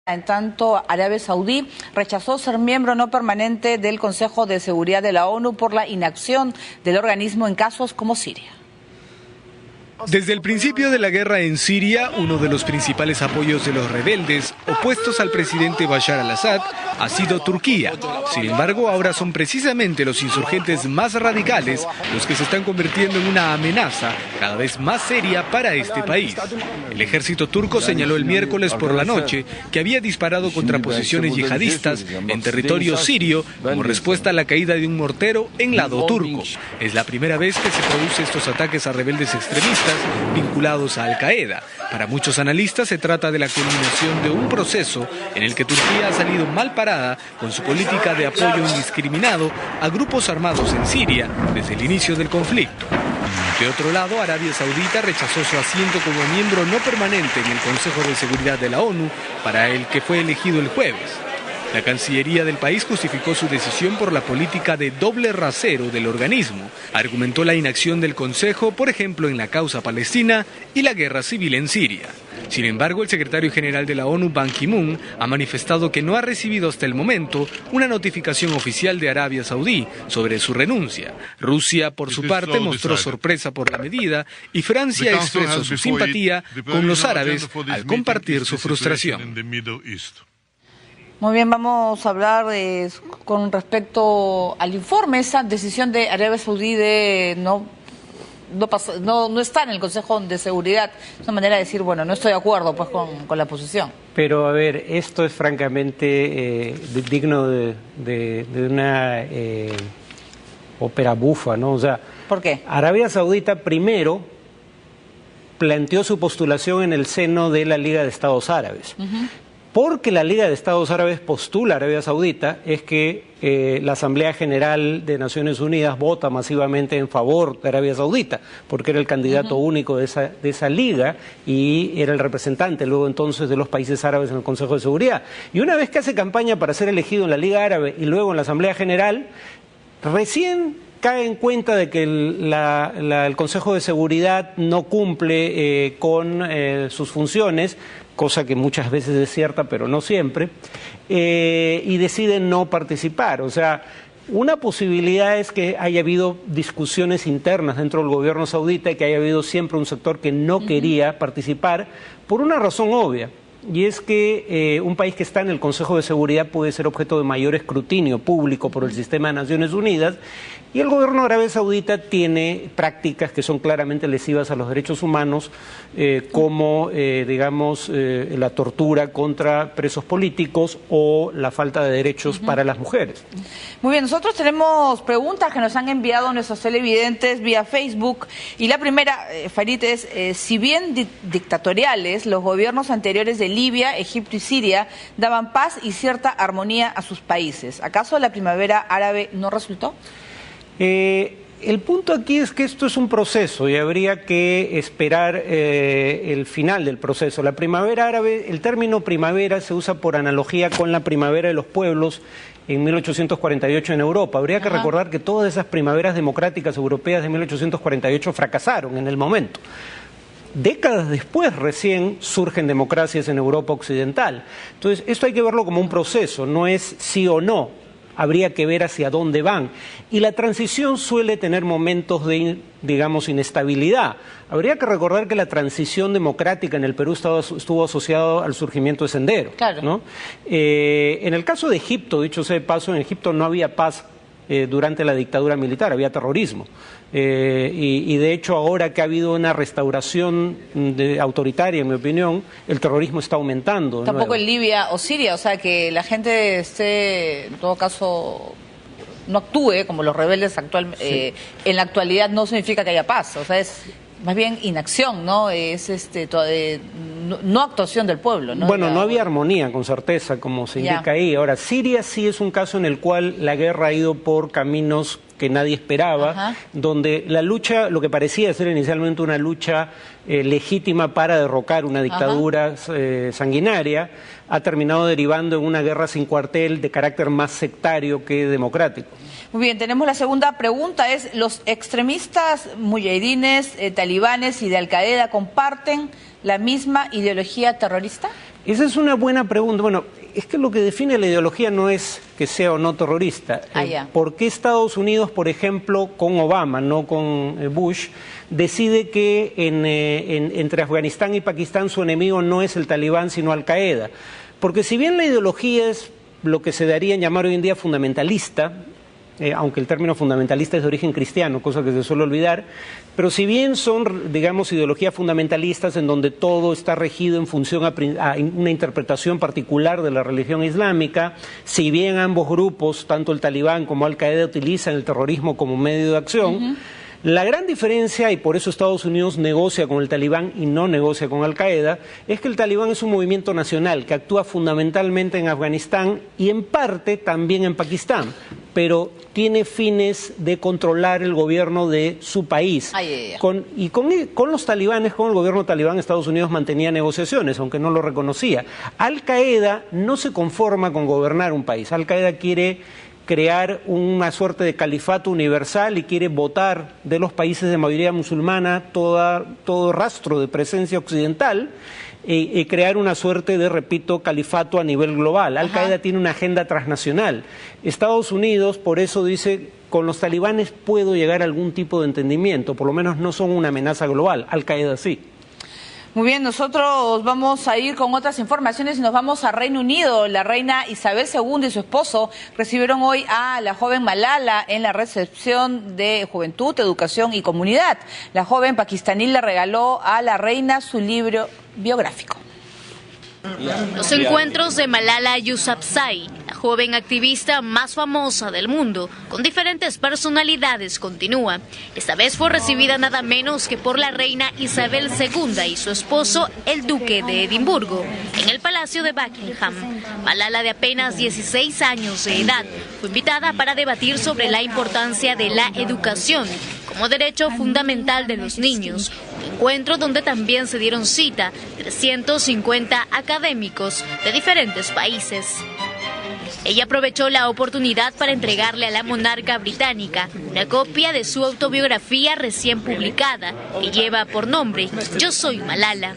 En tanto, Arabia Saudí rechazó ser miembro no permanente del Consejo de Seguridad de la ONU por la inacción del organismo en casos como Siria. Desde el principio de la guerra en Siria, uno de los principales apoyos de los rebeldes opuestos al presidente Bashar al-Assad ha sido Turquía. Sin embargo, ahora son precisamente los insurgentes más radicales los que se están convirtiendo en una amenaza cada vez más seria para este país. El ejército turco señaló el miércoles por la noche que había disparado contra posiciones yihadistas en territorio sirio como respuesta a la caída de un mortero en lado turco. Es la primera vez que se producen estos ataques a rebeldes extremistas vinculados a Al-Qaeda. Para muchos analistas se trata de la culminación de un proceso en el que Turquía ha salido mal parada con su política de apoyo indiscriminado a grupos armados en Siria desde el inicio del conflicto. De otro lado, Arabia Saudita rechazó su asiento como miembro no permanente en el Consejo de Seguridad de la ONU, para el que fue elegido el jueves. La Cancillería del país justificó su decisión por la política de doble rasero del organismo. Argumentó la inacción del Consejo, por ejemplo, en la causa palestina y la guerra civil en Siria. Sin embargo, el secretario general de la ONU, Ban Ki-moon, ha manifestado que no ha recibido hasta el momento una notificación oficial de Arabia Saudí sobre su renuncia. Rusia, por su parte, mostró sorpresa por la medida y Francia expresó su simpatía con los árabes al compartir su frustración. Muy bien, vamos a hablar con respecto al informe, esa decisión de Arabia Saudí de no estar en el Consejo de Seguridad. Es una manera de decir, bueno, no estoy de acuerdo pues con la posición. Pero a ver, esto es francamente digno de una ópera bufa, ¿no? O sea, ¿por qué? Arabia Saudita primero planteó su postulación en el seno de la Liga de Estados Árabes. Porque la Liga de Estados Árabes postula a Arabia Saudita es que la Asamblea General de Naciones Unidas vota masivamente en favor de Arabia Saudita, porque era el candidato único de esa liga y era el representante luego entonces de los países árabes en el Consejo de Seguridad. Y una vez que hace campaña para ser elegido en la Liga Árabe y luego en la Asamblea General, recién cae en cuenta de que el Consejo de Seguridad no cumple con sus funciones, cosa que muchas veces es cierta, pero no siempre, y decide no participar. O sea, una posibilidad es que haya habido discusiones internas dentro del gobierno saudita y que haya habido siempre un sector que no quería participar por una razón obvia. Y es que un país que está en el Consejo de Seguridad puede ser objeto de mayor escrutinio público por el sistema de Naciones Unidas, y el gobierno de Arabia Saudita tiene prácticas que son claramente lesivas a los derechos humanos, como, digamos, la tortura contra presos políticos o la falta de derechos para las mujeres. Muy bien, nosotros tenemos preguntas que nos han enviado nuestros televidentes vía Facebook, y la primera, Farid, es, si bien dictatoriales, los gobiernos anteriores de Libia, Egipto y Siria daban paz y cierta armonía a sus países. ¿Acaso la primavera árabe no resultó? El punto aquí es que esto es un proceso y habría que esperar el final del proceso. La primavera árabe, el término primavera se usa por analogía con la primavera de los pueblos en 1848 en Europa. Habría que recordar que todas esas primaveras democráticas europeas de 1848 fracasaron en el momento. Décadas después recién surgen democracias en Europa occidental. Entonces, esto hay que verlo como un proceso, no es sí o no. Habría que ver hacia dónde van. Y la transición suele tener momentos de, digamos, inestabilidad. Habría que recordar que la transición democrática en el Perú estuvo asociado al surgimiento de Sendero. Claro. ¿No? En el caso de Egipto, dicho sea de paso, en Egipto no había paz durante la dictadura militar, había terrorismo. Y de hecho ahora que ha habido una restauración autoritaria, en mi opinión, el terrorismo está aumentando. Tampoco en Libia o Siria, o sea que la gente esté, en todo caso, no actúe como los rebeldes en la actualidad no significa que haya paz, o sea, es más bien inacción, ¿no? Es no actuación del pueblo, ¿no? Bueno, no había armonía, con certeza, como se indica ahí. Ahora, Siria sí es un caso en el cual la guerra ha ido por caminos que nadie esperaba, donde la lucha, lo que parecía ser inicialmente una lucha legítima para derrocar una dictadura sanguinaria, ha terminado derivando en una guerra sin cuartel de carácter más sectario que democrático. Muy bien, tenemos la segunda pregunta, es, ¿los extremistas muyahidines, talibanes y de Al-Qaeda comparten la misma ideología terrorista? Esa es una buena pregunta. Bueno, es que lo que define la ideología no es que sea o no terrorista. ¿Por qué Estados Unidos, por ejemplo, con Obama, no con Bush, decide que entre Afganistán y Pakistán su enemigo no es el Talibán, sino Al-Qaeda? Porque si bien la ideología es lo que se daría en llamar hoy en día fundamentalista, aunque el término fundamentalista es de origen cristiano, cosa que se suele olvidar, pero si bien son, digamos, ideologías fundamentalistas en donde todo está regido en función a una interpretación particular de la religión islámica, si bien ambos grupos, tanto el Talibán como Al-Qaeda, utilizan el terrorismo como medio de acción, la gran diferencia, y por eso Estados Unidos negocia con el Talibán y no negocia con Al-Qaeda, es que el Talibán es un movimiento nacional que actúa fundamentalmente en Afganistán y en parte también en Pakistán, pero tiene fines de controlar el gobierno de su país. Con los talibanes, con el gobierno talibán, Estados Unidos mantenía negociaciones, aunque no lo reconocía. Al-Qaeda no se conforma con gobernar un país. Al-Qaeda quiere crear una suerte de califato universal y quiere botar de los países de mayoría musulmana todo rastro de presencia occidental y crear una suerte de, repito, califato a nivel global. Al-Qaeda tiene una agenda transnacional. Estados Unidos, por eso dice, con los talibanes puedo llegar a algún tipo de entendimiento, por lo menos no son una amenaza global, Al-Qaeda sí. Muy bien, nosotros vamos a ir con otras informaciones y nos vamos a Reino Unido. La reina Isabel II y su esposo recibieron hoy a la joven Malala en la recepción de Juventud, Educación y Comunidad. La joven pakistaní le regaló a la reina su libro biográfico. Los encuentros de Malala Yousafzai, la joven activista más famosa del mundo, con diferentes personalidades, continúa. Esta vez fue recibida nada menos que por la reina Isabel II y su esposo, el duque de Edimburgo, en el Palacio de Buckingham. Malala, de apenas 16 años de edad, fue invitada para debatir sobre la importancia de la educación como derecho fundamental de los niños, un encuentro donde también se dieron cita 350 académicos de diferentes países. Ella aprovechó la oportunidad para entregarle a la monarca británica una copia de su autobiografía recién publicada, que lleva por nombre Yo soy Malala.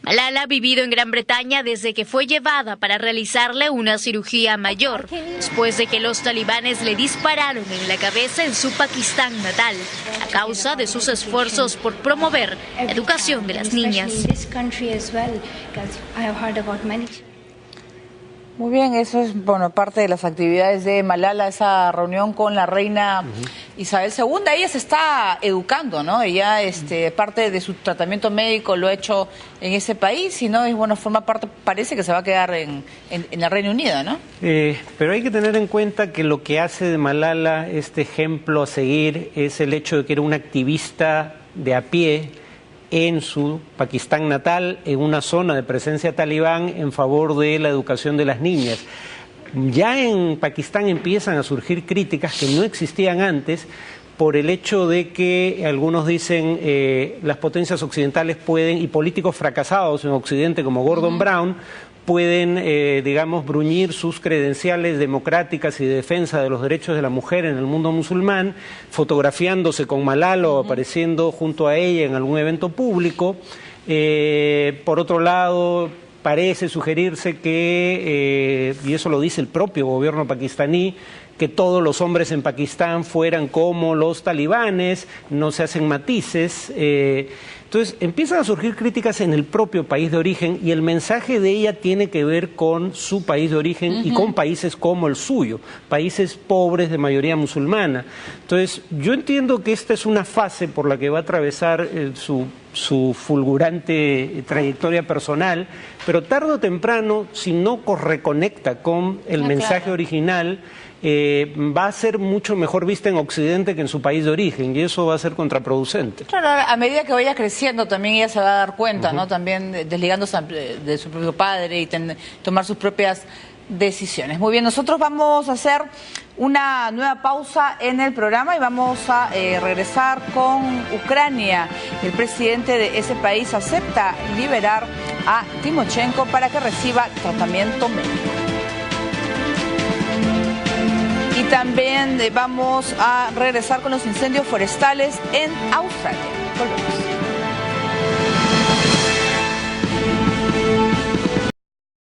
Malala ha vivido en Gran Bretaña desde que fue llevada para realizarle una cirugía mayor, después de que los talibanes le dispararon en la cabeza en su Pakistán natal, a causa de sus esfuerzos por promover la educación de las niñas. Muy bien, eso es parte de las actividades de Malala, esa reunión con la reina Isabel II. Ella se está educando, ¿no? Ella, parte de su tratamiento médico lo ha hecho en ese país y, ¿no? Y forma parte, parece que se va a quedar en el Reino Unido, ¿no? Pero hay que tener en cuenta que lo que hace de Malala este ejemplo a seguir es el hecho de que era una activista de a pie en su Pakistán natal, en una zona de presencia talibán en favor de la educación de las niñas. Ya en Pakistán empiezan a surgir críticas que no existían antes por el hecho de que algunos dicen las potencias occidentales pueden, y políticos fracasados en Occidente como Gordon Brown, pueden, bruñir sus credenciales democráticas y de defensa de los derechos de la mujer en el mundo musulmán, fotografiándose con Malala o apareciendo junto a ella en algún evento público. Por otro lado, parece sugerirse que, y eso lo dice el propio gobierno pakistaní, que todos los hombres en Pakistán fueran como los talibanes, no se hacen matices. Entonces empiezan a surgir críticas en el propio país de origen y el mensaje de ella tiene que ver con su país de origen y con países como el suyo, países pobres de mayoría musulmana. Entonces yo entiendo que esta es una fase por la que va a atravesar su fulgurante trayectoria personal, pero tarde o temprano, si no reconecta con el mensaje original, va a ser mucho mejor vista en Occidente que en su país de origen, y eso va a ser contraproducente. Claro, a medida que vaya creciendo también ella se va a dar cuenta, ¿no? También desligándose de su propio padre y tomar sus propias decisiones. Muy bien, nosotros vamos a hacer una nueva pausa en el programa y vamos a regresar con Ucrania. El presidente de ese país acepta liberar a Timochenko para que reciba tratamiento médico. también vamos a regresar con los incendios forestales en Australia. Volvemos.